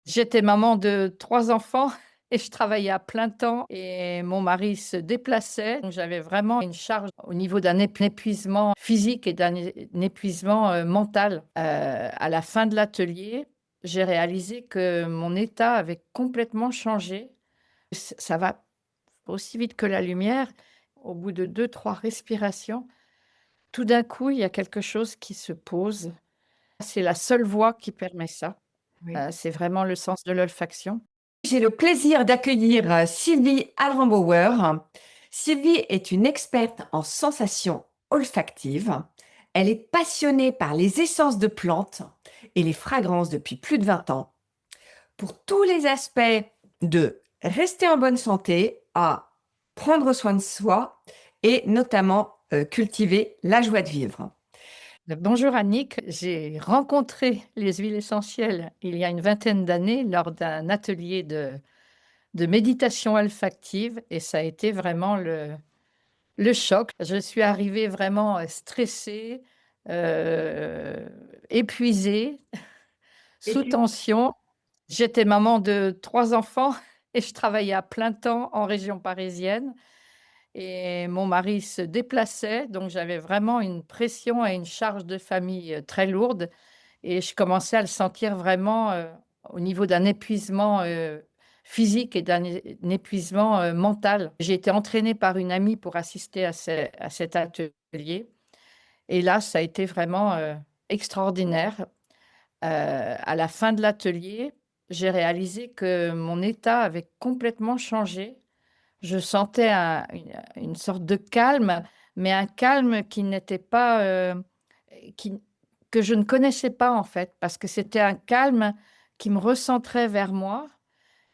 J'étais maman de 3 enfants et je travaillais à plein temps et mon mari se déplaçait. Donc j'avais vraiment une charge au niveau d'un épuisement physique et d'un épuisement, mental. À la fin de l'atelier, j'ai réalisé que mon état avait complètement changé. Ça va aussi vite que la lumière. Au bout de 2, 3 respirations, tout d'un coup, il y a quelque chose qui se pose. C'est la seule voix qui permet ça. Oui. C'est vraiment le sens de l'olfaction. J'ai le plaisir d'accueillir Sylvie Alrenbauer. Sylvie est une experte en sensations olfactives. Elle est passionnée par les essences de plantes et les fragrances depuis plus de 20 ans. Pour tous les aspects de rester en bonne santé à prendre soin de soi et notamment cultiver la joie de vivre. Bonjour Annick, j'ai rencontré les huiles essentielles il y a une vingtaine d'années lors d'un atelier de méditation olfactive et ça a été vraiment le choc. Je suis arrivée vraiment, stressée, heu, épuisée, Et sous tu tension. J'étais maman de 3 enfants et je travaillais à plein temps en région parisienne. Et mon mari se déplaçait, donc j'avais vraiment une pression et une charge de famille, très lourde et je commençais à le sentir vraiment, au niveau d'un épuisement, physique et d'un épuisement, mental. J'ai été entraînée par une amie pour assister à cet atelier et là, ça a été vraiment, extraordinaire. À la fin de l'atelier, j'ai réalisé que mon état avait complètement changé. Je sentais une sorte de calme, mais un calme qui n'était pas, qui que je ne connaissais pas, en fait, parce que c'était un calme qui me recentrait vers moi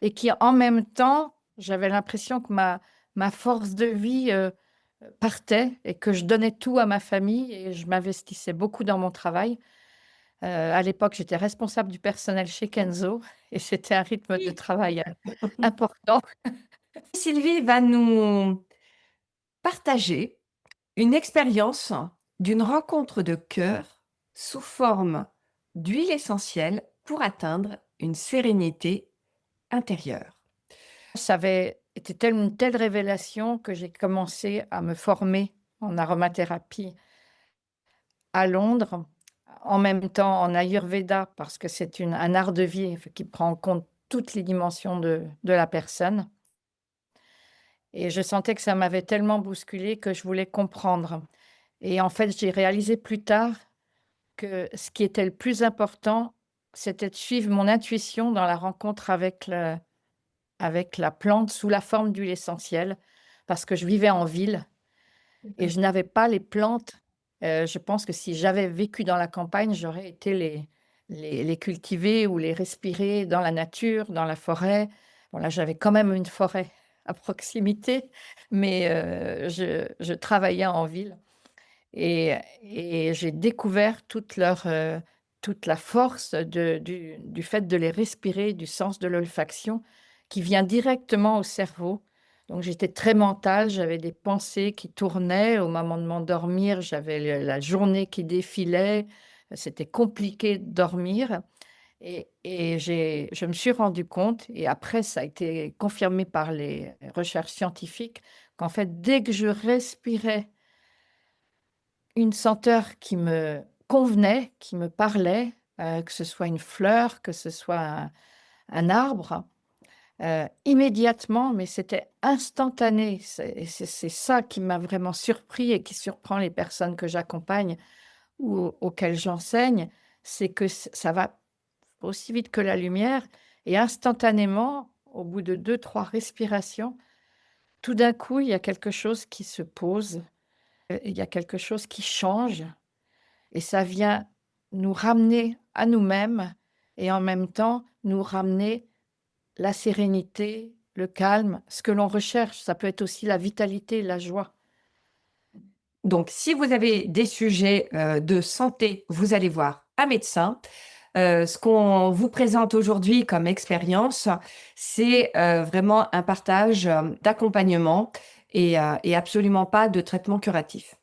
et qui, en même temps, j'avais l'impression que ma force de vie, partait et que je donnais tout à ma famille et je m'investissais beaucoup dans mon travail. À l'époque, j'étais responsable du personnel chez Kenzo et c'était un rythme de travail, important. Sylvie va nous partager une expérience d'une rencontre de cœur sous forme d'huile essentielle pour atteindre une sérénité intérieure. Ça avait été une telle révélation que j'ai commencé à me former en aromathérapie à Londres, en même temps en ayurveda parce que c'est un art de vie qui prend en compte toutes les dimensions de la personne et je sentais que ça m'avait tellement bousculée que je voulais comprendre et en fait, j'ai réalisé plus tard que ce qui était le plus important, c'était de suivre mon intuition dans la rencontre avec la plante sous la forme d'huile essentielle parce que je vivais en ville et je n'avais pas les plantes. Je pense que si j'avais vécu dans la campagne, j'aurais été les cultiver ou les respirer dans la nature, dans la forêt. Bon là, j'avais quand même une forêt à proximité, mais je travaillais en ville et j'ai découvert toute la force du fait de les respirer, du sens de l'olfaction qui vient directement au cerveau. Donc j'étais très mentale, j'avais des pensées qui tournaient. Au moment de m'endormir, j'avais la journée qui défilait. C'était compliqué de dormir et je me suis rendu compte et après ça a été confirmé par les recherches scientifiques qu'en fait, dès que je respirais une senteur qui me convenait, qui me parlait, que ce soit une fleur, que ce soit un arbre, immédiatement, mais c'était instantané. C'est ça qui m'a vraiment surpris et qui surprend les personnes que j'accompagne ou auxquelles j'enseigne, c'est que ça va aussi vite que la lumière et instantanément, au bout de 2, 3 respirations, tout d'un coup, il y a quelque chose qui se pose, il y a quelque chose qui change et ça vient nous ramener à nous-mêmes et en même temps nous ramener la sérénité, le calme, ce que l'on recherche. Ça peut être aussi la vitalité, la joie. Donc, si vous avez des sujets de santé, vous allez voir un médecin. Ce qu'on vous présente aujourd'hui comme expérience, c'est vraiment un partage d'accompagnement et absolument pas de traitement curatif.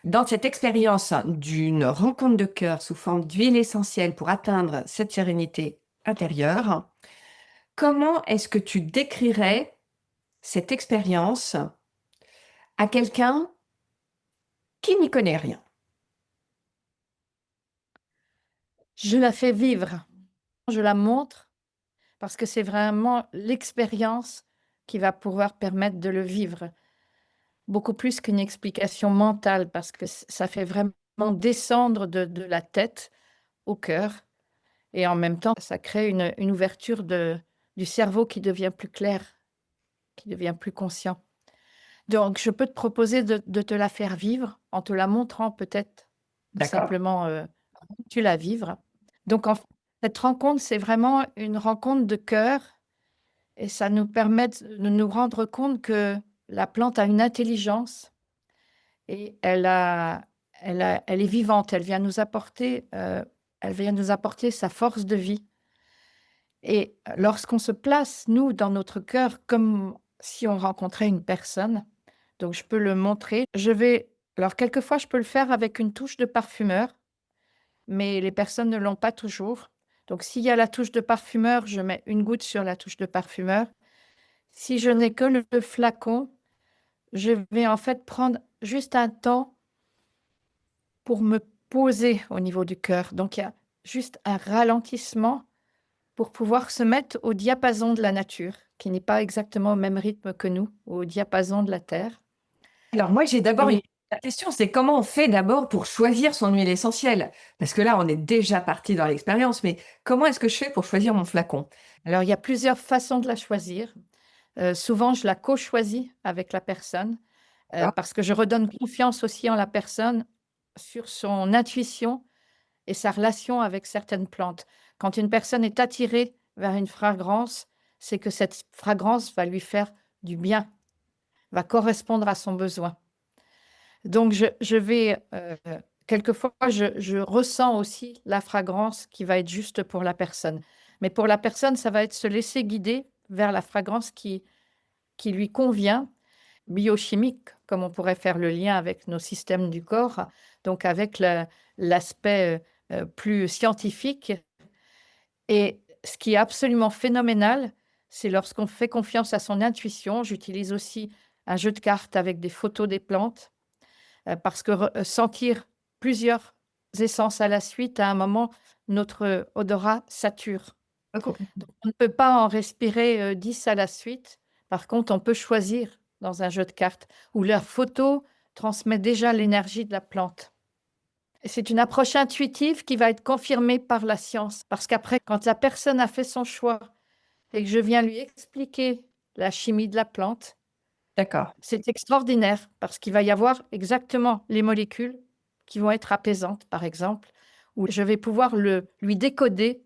Dans cette expérience d'une rencontre de cœur sous forme d'huile essentielle pour atteindre cette sérénité intérieur. Comment est-ce que tu décrirais cette expérience à quelqu'un qui n'y connaît rien? Je la fais vivre, je la montre parce que c'est vraiment l'expérience qui va pouvoir permettre de le vivre. Beaucoup plus qu'une explication mentale parce que ça fait vraiment descendre de la tête au cœur et en même temps, ça crée une ouverture du cerveau qui devient plus clair, qui devient plus conscient. Donc je peux te proposer de te la faire vivre en te la montrant peut-être D'accord. simplement, tu la vivre. Donc en f cette rencontre, c'est vraiment une rencontre de cœur et ça nous permet de nous rendre compte que la plante a une intelligence et elle est vivante. Elle vient nous apporter sa force de vie et lorsqu'on se place, nous, dans notre cœur, comme si on rencontrait une personne, donc je peux le montrer. Alors quelquefois, je peux le faire avec une touche de parfumeur, mais les personnes ne l'ont pas toujours. Donc s'il y a la touche de parfumeur, je mets une goutte sur la touche de parfumeur. Si je n'ai que le flacon, je vais en fait prendre juste un temps pour me poser au niveau du cœur. Donc il y a juste un ralentissement pour pouvoir se mettre au diapason de la nature, qui n'est pas exactement au même rythme que nous, au diapason de la terre. Alors moi, j'ai d'abord une Et la question, c'est comment on fait d'abord pour choisir son huile essentielle? Parce que là, on est déjà parti dans l'expérience, mais comment est-ce que je fais pour choisir mon flacon? alors il y a plusieurs façons de la choisir. Souvent, je la co-choisis avec la personne, D'accord. parce que je redonne confiance aussi en la personne sur son intuition et sa relation avec certaines plantes. Quand une personne est attirée vers une fragrance, c'est que cette fragrance va lui faire du bien, va correspondre à son besoin. Donc je vais, quelquefois je ressens aussi la fragrance qui va être juste pour la personne. Mais pour la personne, ça va être se laisser guider vers la fragrance qui lui convient, biochimique, comme on pourrait faire le lien avec nos systèmes du corps, donc avec l'aspect, plus scientifique. Et ce qui est absolument phénoménal, c'est lorsqu'on fait confiance à son intuition. J'utilise aussi un jeu de cartes avec des photos des plantes, parce que sentir plusieurs essences à la suite, à un moment, notre odorat sature. Ah, complètement. Donc on ne peut pas en respirer, 10 à la suite. Par contre, on peut choisir dans un jeu de cartes où la photo transmet déjà l'énergie de la plante. Et c'est une approche intuitive qui va être confirmée par la science. Parce qu'après, quand la personne a fait son choix et que je viens lui expliquer la chimie de la plante, D'accord. c'est extraordinaire parce qu'il va y avoir exactement les molécules qui vont être apaisantes, par exemple, où je vais pouvoir lui décoder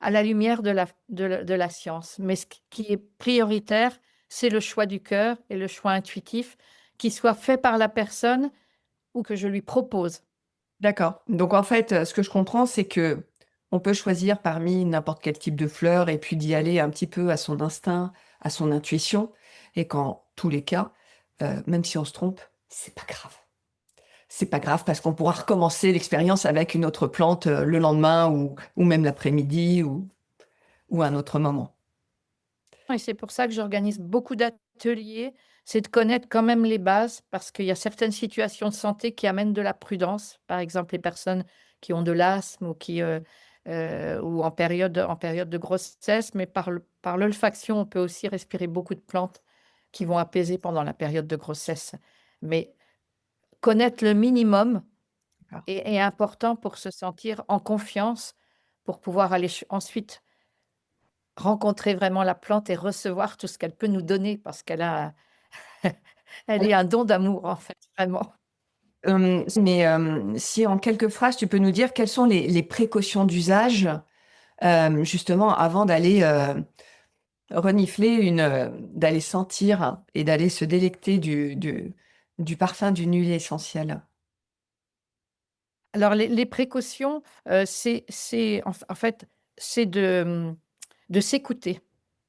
à la lumière de la science. Mais ce qui est prioritaire, c'est le choix du cœur et le choix intuitif, qui soit fait par la personne ou que je lui propose. D'accord. Donc en fait, ce que je comprends, c'est que on peut choisir parmi n'importe quel type de fleurs et puis d'y aller un petit peu à son instinct, à son intuition et qu'en tous les cas, même si on se trompe, c'est pas grave. C'est pas grave parce qu'on pourra recommencer l'expérience avec une autre plante, le lendemain ou même l'après-midi ou un autre moment. Et c'est pour ça que j'organise beaucoup d'ateliers, c'est de connaître quand même les bases, parce qu'il y a certaines situations de santé qui amènent de la prudence. Par exemple, les personnes qui ont de l'asthme ou en période de grossesse, mais par l'olfaction, on peut aussi respirer beaucoup de plantes qui vont apaiser pendant la période de grossesse. Mais connaître le minimum D'accord. est important pour se sentir en confiance, pour pouvoir aller ensuite rencontrer vraiment la plante et recevoir tout ce qu'elle peut nous donner parce elle est un don d'amour, en fait, vraiment. Si en quelques phrases, tu peux nous dire quelles sont les précautions d'usage, justement avant d'aller, renifler d'aller sentir et d'aller se délecter du parfum d'une huile essentielle? Alors les précautions, c'est en fait, c'est de s'écouter,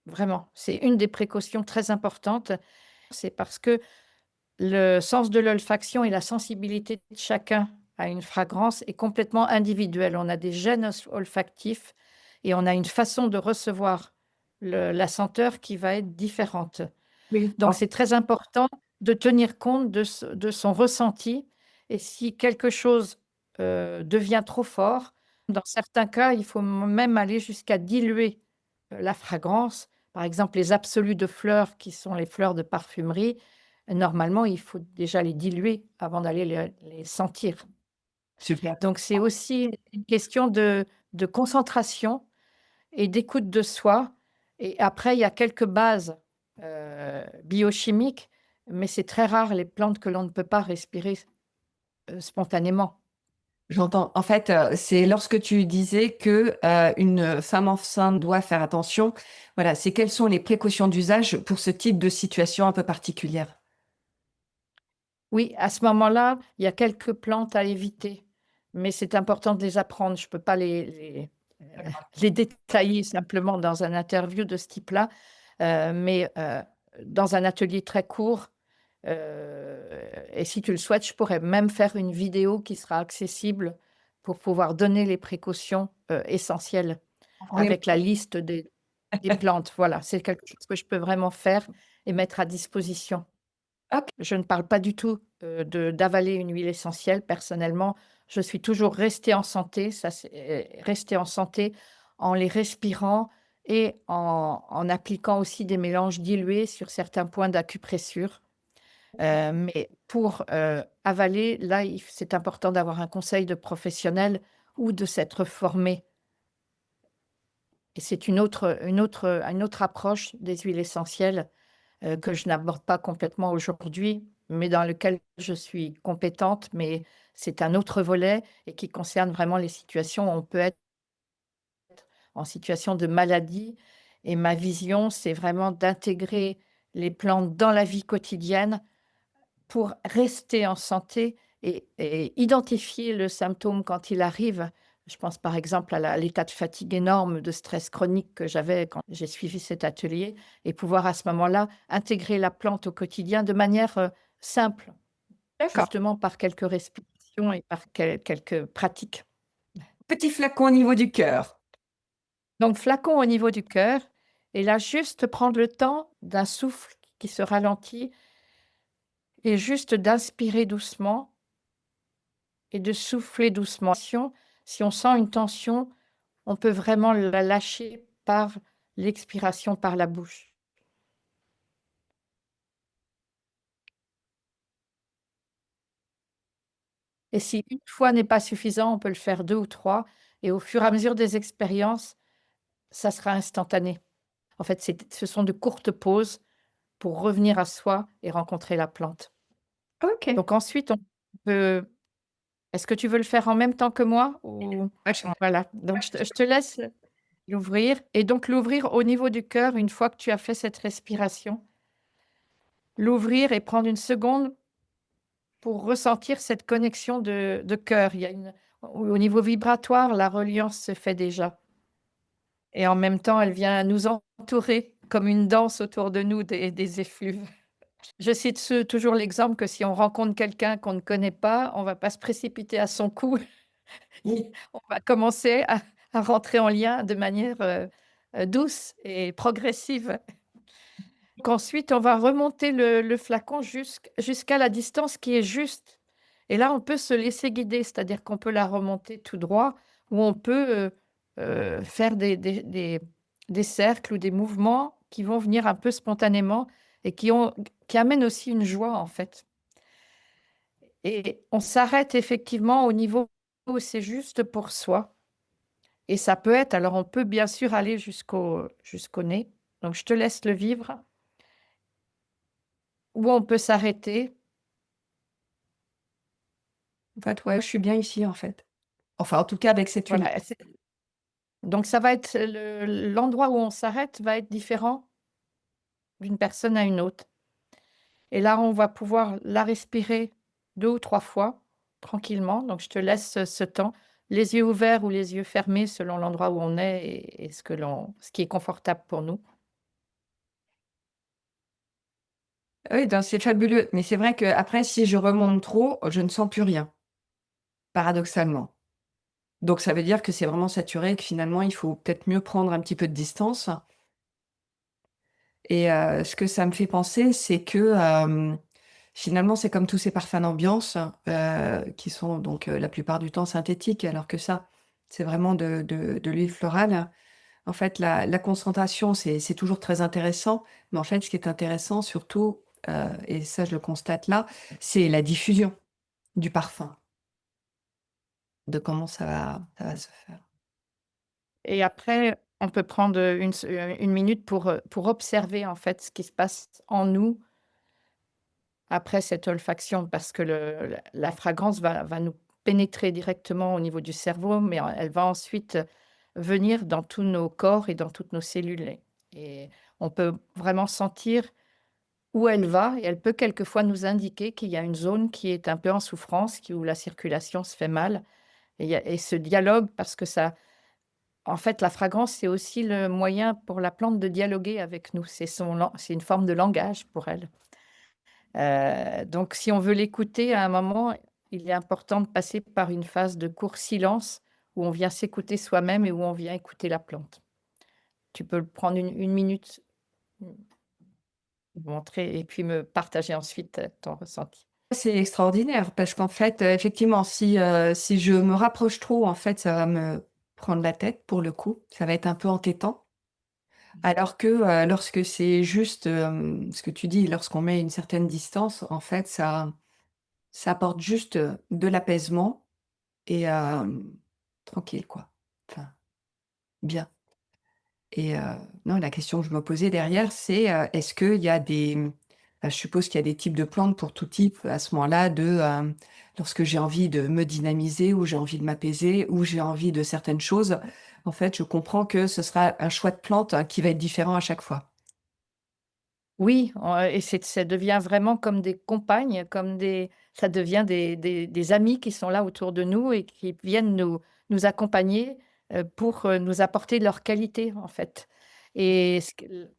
vraiment. C'est une des précautions très importantes. C'est parce que le sens de l'olfaction et la sensibilité de chacun à une fragrance est complètement individuelle. On a des gènes olfactifs et on a une façon de recevoir la senteur qui va être différente. Oui. Donc c'est très important de tenir compte de son ressenti, et si quelque chose, devient trop fort, dans certains cas, il faut même aller jusqu'à diluer, la fragrance. Par exemple, les absolus de fleurs qui sont les fleurs de parfumerie, normalement, il faut déjà les diluer avant d'aller les sentir. Super. Donc c'est aussi une question de concentration et d'écoute de soi, et après il y a quelques bases, biochimiques, mais c'est très rare les plantes que l'on ne peut pas respirer, spontanément. J'entends. En fait, c'est lorsque tu disais que, une femme enceinte doit faire attention, voilà, c'est quelles sont les précautions d'usage pour ce type de situation un peu particulière? Oui, à ce moment-là, il y a quelques plantes à éviter, mais c'est important de les apprendre. Je ne peux pas les détailler simplement dans un interview de ce type-là, mais dans un atelier très court, et si tu le souhaites, je pourrais même faire une vidéo qui sera accessible pour pouvoir donner les précautions, essentielles Oui. avec la liste des plantes. Voilà, c'est quelque chose que je peux vraiment faire et mettre à disposition. OK. Je ne parle pas du tout, de d'avaler une huile essentielle. Personnellement, je suis toujours restée en santé, ça c'est restée en santé en les respirant et en appliquant aussi des mélanges dilués sur certains points d'acupressure. Mais pour, avaler, là, c'est important d'avoir un conseil de professionnel ou de s'être formé, et c'est une autre approche des huiles essentielles, que je n'aborde pas complètement aujourd'hui, mais dans lequel je suis compétente, mais c'est un autre volet et qui concerne vraiment les situations où on peut être en situation de maladie, et ma vision, c'est vraiment d'intégrer les plantes dans la vie quotidienne pour rester en santé et identifier le symptôme quand il arrive. Je pense par exemple à l'état de fatigue énorme, de stress chronique que j'avais quand j'ai suivi cet atelier, et pouvoir à ce moment-là intégrer la plante au quotidien de manière, simple, D'accord. justement par quelques respirations et par quelques pratiques. Petit flacon au niveau du cœur. Donc flacon au niveau du cœur, et là juste prendre le temps d'un souffle qui se ralentit et juste d'inspirer doucement et de souffler doucement. Si on sent une tension, on peut vraiment la lâcher par l'expiration par la bouche. Et si une fois n'est pas suffisant, on peut le faire 2 ou 3, et au fur et à mesure des expériences, ça sera instantané. En fait, ce sont de courtes pauses pour revenir à soi et rencontrer la plante. OK. Donc ensuite, on peut est-ce que tu veux le faire en même temps que moi ou? Voilà, donc je te laisse l'ouvrir, et donc l'ouvrir au niveau du cœur une fois que tu as fait cette respiration. L'ouvrir et prendre une seconde pour ressentir cette connexion de cœur. Il y a au niveau vibratoire, la reliance se fait déjà, et en même temps, elle vient nous entourer comme une danse autour de nous des effluves. Je cite toujours l'exemple que si on rencontre quelqu'un qu'on ne connaît pas, on va pas se précipiter à son cou. Oui. On va commencer à rentrer en lien de manière, douce et progressive. Qu'ensuite, on va remonter le flacon jusqu'à la distance qui est juste, et là, on peut se laisser guider, c'est-à-dire qu'on peut la remonter tout droit, ou on peut, faire des cercles ou des mouvements qui vont venir un peu spontanément et qui amènent aussi une joie, en fait, et on s'arrête effectivement au niveau où c'est juste pour soi, et ça peut être, alors on peut bien sûr aller jusqu'au nez, donc je te laisse le vivre, ou on peut s'arrêter. En fait, ouais, je suis bien ici, en fait. Enfin, en tout cas, avec cette huile. Voilà, donc ça va être l'endroit où on s'arrête va être différent d'une personne à une autre, et là, on va pouvoir la respirer 2 ou 3 fois tranquillement, donc je te laisse ce temps, les yeux ouverts ou les yeux fermés selon l'endroit où on est et ce qui est confortable pour nous. Oui, donc c'est fabuleux. Mais c'est vrai qu'après, si je remonte trop, je ne sens plus rien, paradoxalement. Donc ça veut dire que c'est vraiment saturé et que finalement, il faut peut-être mieux prendre un petit peu de distance et ce que ça me fait penser, c'est que, finalement, c'est comme tous ces parfums d'ambiance, qui sont donc, la plupart du temps synthétiques, alors que ça, c'est vraiment de l'huile florale. En fait, la concentration, c'est toujours très intéressant, mais en fait, ce qui est intéressant surtout, et ça, je le constate là, c'est la diffusion du parfum, de comment ça va se faire. Et après, on peut prendre, une minute pour observer, en fait, ce qui se passe en nous après cette olfaction parce que la fragrance va nous pénétrer directement au niveau du cerveau, mais elle va ensuite venir dans tous nos corps et dans toutes nos cellules et on peut vraiment sentir où elle va et elle peut quelquefois nous indiquer qu'il y a une zone qui est un peu en souffrance, où la circulation se fait mal et ce dialogue parce que ça en fait, la fragrance, c'est aussi le moyen pour la plante de dialoguer avec nous. C'est une forme de langage pour elle. Donc si on veut l'écouter à un moment, il est important de passer par une phase de court silence où on vient s'écouter soi-même et où on vient écouter la plante. Tu peux prendre une minute, mmh, montrer et puis me partager ensuite, ton ressenti. C'est extraordinaire parce qu'en fait, effectivement, si je me rapproche trop, en fait, ça va me prendre la tête pour le coup. Ça va être un peu entêtant. Alors que, lorsque c'est juste, ce que tu dis, lorsqu'on met une certaine distance, en fait, ça apporte juste, de l'apaisement et tranquille quoi. Enfin, bien et non, la question que je me posais derrière, c'est, est-ce qu'il y a je suppose qu'il y a des types de plantes pour tout type à ce moment-là lorsque j'ai envie de me dynamiser ou j'ai envie de m'apaiser ou j'ai envie de certaines choses. En fait, je comprends que ce sera un choix de plante, qui va être différent à chaque fois. Oui, et ça devient vraiment comme des compagnes, comme des ça devient des amis qui sont là autour de nous et qui viennent nous accompagner, pour, nous apporter leur qualité, en fait. Et ce que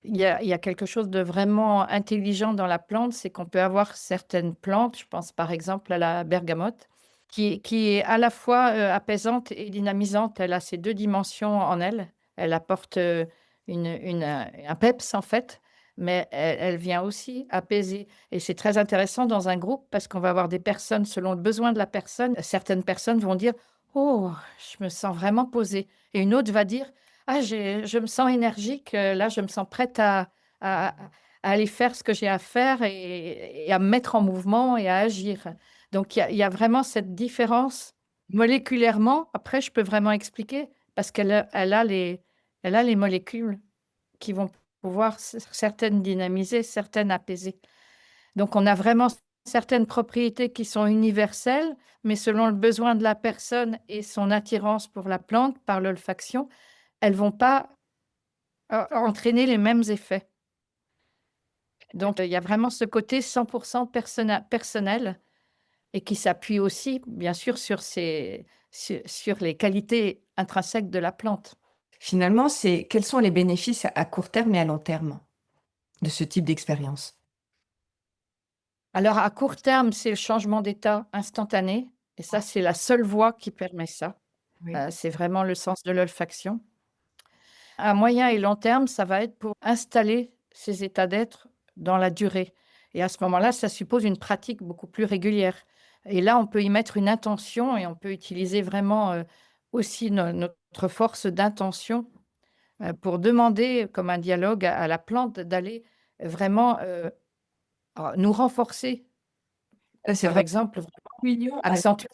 il y a quelque chose de vraiment intelligent dans la plante, c'est qu'on peut avoir certaines plantes, je pense par exemple à la bergamote, qui est à la fois, apaisante et dynamisante. Elle a ces 2 dimensions en elle. Elle apporte, un peps en fait, mais elle vient aussi apaiser et c'est très intéressant dans un groupe parce qu'on va avoir des personnes selon le besoin de la personne. Certaines personnes vont dire: «Oh, je me sens vraiment posée» et une autre va dire: «Ah, je me sens énergique, là, je me sens prête à à aller faire ce que j'ai à faire et à me mettre en mouvement et à agir». Donc il y a vraiment cette différence moléculairement. Après, je peux vraiment expliquer parce elle a les molécules qui vont pouvoir certaines dynamiser, certaines apaiser. Donc on a vraiment certaines propriétés qui sont universelles, mais selon le besoin de la personne et son attirance pour la plante par l'olfaction, elles vont pas entraîner les mêmes effets. Donc, il y a vraiment ce côté 100 personnel et qui s'appuie aussi, bien sûr, sur les qualités intrinsèques de la plante. Finalement, c'est quels sont les bénéfices à court terme et à long terme de ce type d'expérience? Alors, à court terme, c'est le changement d'état instantané et ça, c'est la seule voie qui permet ça. Oui. C'est vraiment le sens de l'olfaction. À moyen et long terme, ça va être pour installer ces états d'être dans la durée et à ce moment-là, ça suppose une pratique beaucoup plus régulière et là, on peut y mettre une intention et on peut utiliser vraiment, aussi notre force d'intention, pour demander comme un dialogue à la plante d'aller vraiment, nous renforcer. C'est Par vraiment exemple, mignon. accentuer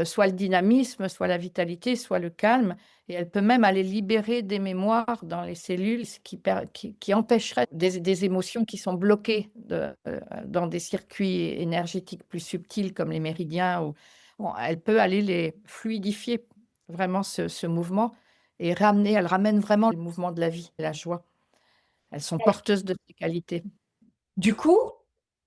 soit le dynamisme, soit la vitalité, soit le calme et elle peut même aller libérer des mémoires dans les cellules, ce qui empêcherait des émotions qui sont bloquées dans des circuits énergétiques plus subtils comme les méridiens ou bon, elle peut aller les fluidifier vraiment ce mouvement et elle ramène vraiment le mouvement de la vie, la joie. Elles sont porteuses de ces qualités. Du coup,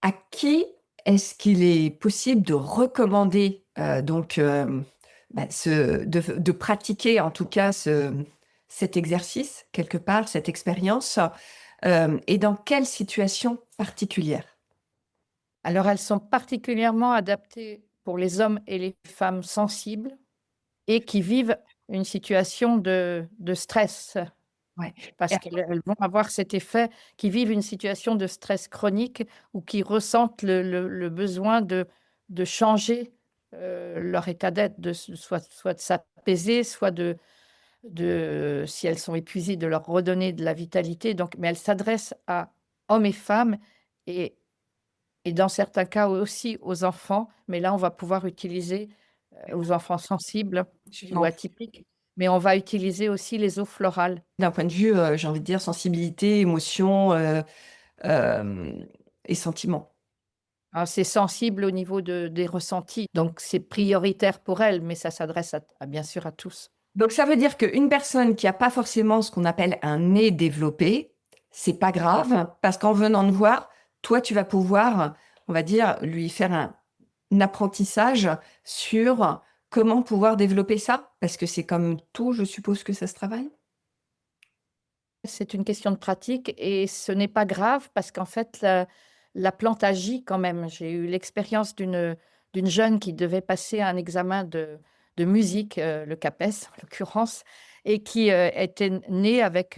à qui est-ce qu'il est possible de recommander, donc, de pratiquer en tout cas cet exercice quelque part, cette expérience, et dans quelle situation particulière? Alors elles sont particulièrement adaptées pour les hommes et les femmes sensibles et qui vivent une situation de stress. Ouais. Et Parce qu'elles vont avoir cet effet, qui vivent une situation de stress chronique ou qui ressentent le besoin de changer, leur état d'être, soit de s'apaiser, soit si elles sont épuisées, de leur redonner de la vitalité. Donc mais elles s'adressent à hommes et femmes et dans certains cas aussi aux enfants, mais là, on va pouvoir utiliser, aux enfants sensibles ou absolument. atypiques, mais on va utiliser aussi les eaux florales. D'un point de vue, j'ai envie de dire sensibilité, émotion, hem et sentiments. Ah, c'est sensible au niveau des ressentis, donc c'est prioritaire pour elles, mais ça s'adresse bien sûr à tous. Donc ça veut dire qu'une personne qui a pas forcément ce qu'on appelle un nez développé, c'est pas grave parce qu'en venant te voir, toi, tu vas pouvoir, on va dire, lui faire un apprentissage sur comment pouvoir développer ça? Parce que c'est comme tout, je suppose que ça se travaille? C'est une question de pratique et ce n'est pas grave parce qu'en fait, la plante agit quand même. J'ai eu l'expérience d'une jeune qui devait passer un examen de musique, le CAPES en l'occurrence, et qui, était née avec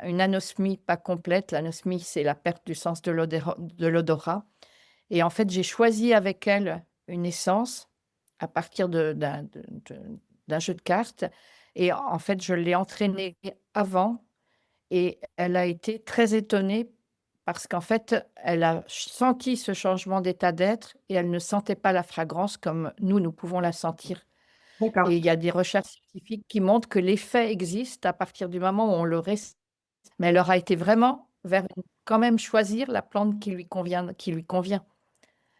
une anosmie pas complète. L'anosmie, c'est la perte du sens de l'odorat et en fait, j'ai choisi avec elle une essence à partir d'un jeu de cartes et en fait, je l'ai entraînée avant et elle a été très étonnée parce qu'en fait, elle a senti ce changement d'état d'être et elle ne sentait pas la fragrance comme nous, nous pouvons la sentir. D'accord. Et il y a des recherches scientifiques qui montrent que l'effet existe à partir du moment où on le respire. Mais elle aura été vraiment vers quand même choisir la plante qui lui convient.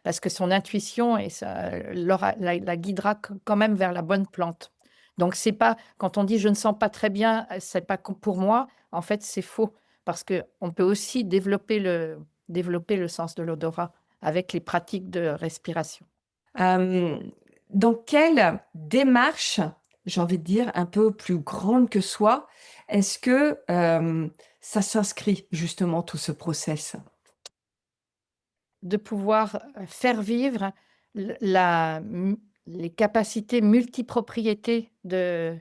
Parce que son intuition et ça la guidera quand même vers la bonne plante. Donc c'est pas quand on dit: «Je ne sens pas très bien, c'est pas com pour moi», en fait, c'est faux. Parce qu'on peut aussi développer le sens de l'odorat avec les pratiques de respiration. Hem, dans quelle démarche, j'ai envie de dire, un peu plus grande que soi, est-ce que, ça s'inscrit justement tout ce process? De pouvoir, faire vivre les capacités multipropriétés de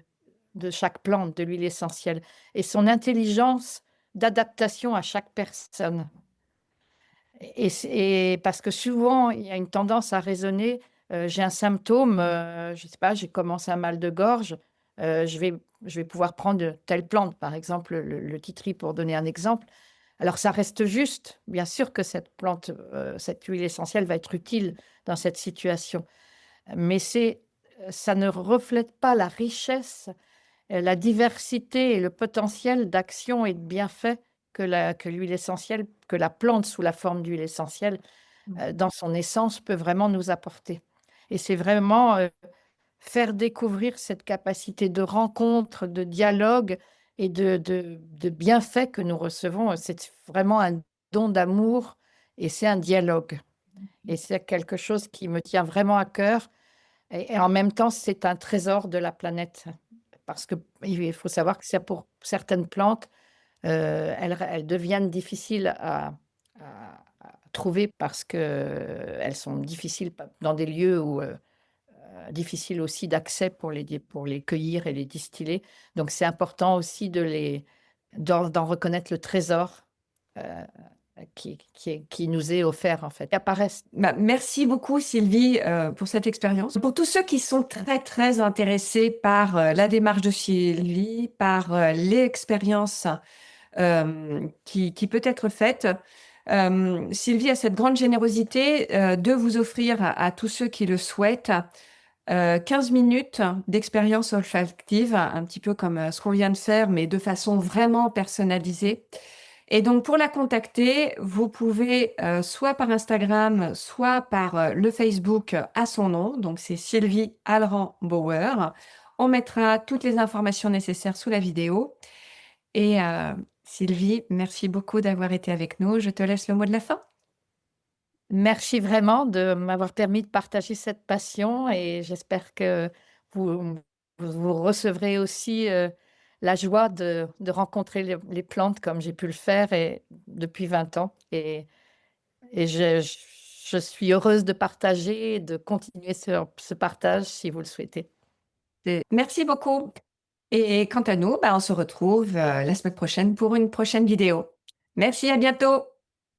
chaque plante, de l'huile essentielle et son intelligence d'adaptation à chaque personne et parce que souvent, il y a une tendance à raisonner, j'ai un symptôme, je sais pas, j'ai commencé un mal de gorge, je vais pouvoir prendre telle plante, par exemple, le titri pour donner un exemple. Alors ça reste juste, bien sûr que cette plante, cette huile essentielle va être utile dans cette situation, mais ça ne reflète pas la richesse, la diversité et le potentiel d'action et de bienfaits que l'huile essentielle, que la plante sous la forme d'huile essentielle, Mmh. dans son essence peut vraiment nous apporter et c'est vraiment, faire découvrir cette capacité de rencontre, de dialogue et de bienfaits que nous recevons, c'est vraiment un don d'amour et c'est un dialogue et c'est quelque chose qui me tient vraiment à cœur et en même temps, c'est un trésor de la planète parce qu'il faut savoir que c'est pour certaines plantes, elles deviennent difficiles à trouver parce qu'elles sont difficiles pa dans des lieux où, difficile aussi d'accès pour les cueillir et les distiller. Donc c'est important aussi d'en reconnaître le trésor, heu, qui nous est offert en fait, qui apparaissent. Bah, merci beaucoup Sylvie, pour cette expérience. Pour tous ceux qui sont très, très intéressés par, la démarche de Sylvie, par, l'expérience, qui peut être faite, Sylvie a cette grande générosité, de vous offrir à tous ceux qui le souhaitent, 15 minutes d'expérience olfactive, un petit peu comme, ce qu'on vient de faire, mais de façon vraiment personnalisée. Et donc pour la contacter, vous pouvez, soit par Instagram, soit par, le Facebook, à son nom, donc c'est Sylvie Alran-Bauer. On mettra toutes les informations nécessaires sous la vidéo et Sylvie, merci beaucoup d'avoir été avec nous. Je te laisse le mot de la fin. Merci vraiment de m'avoir permis de partager cette passion et j'espère que vous vous recevrez aussi, la joie de rencontrer les plantes comme j'ai pu le faire et depuis 20 ans et je je suis heureuse de partager et de continuer ce partage si vous le souhaitez. Merci beaucoup. Et quant à nous, bah, on se retrouve la semaine prochaine pour une prochaine vidéo. Merci, à bientôt.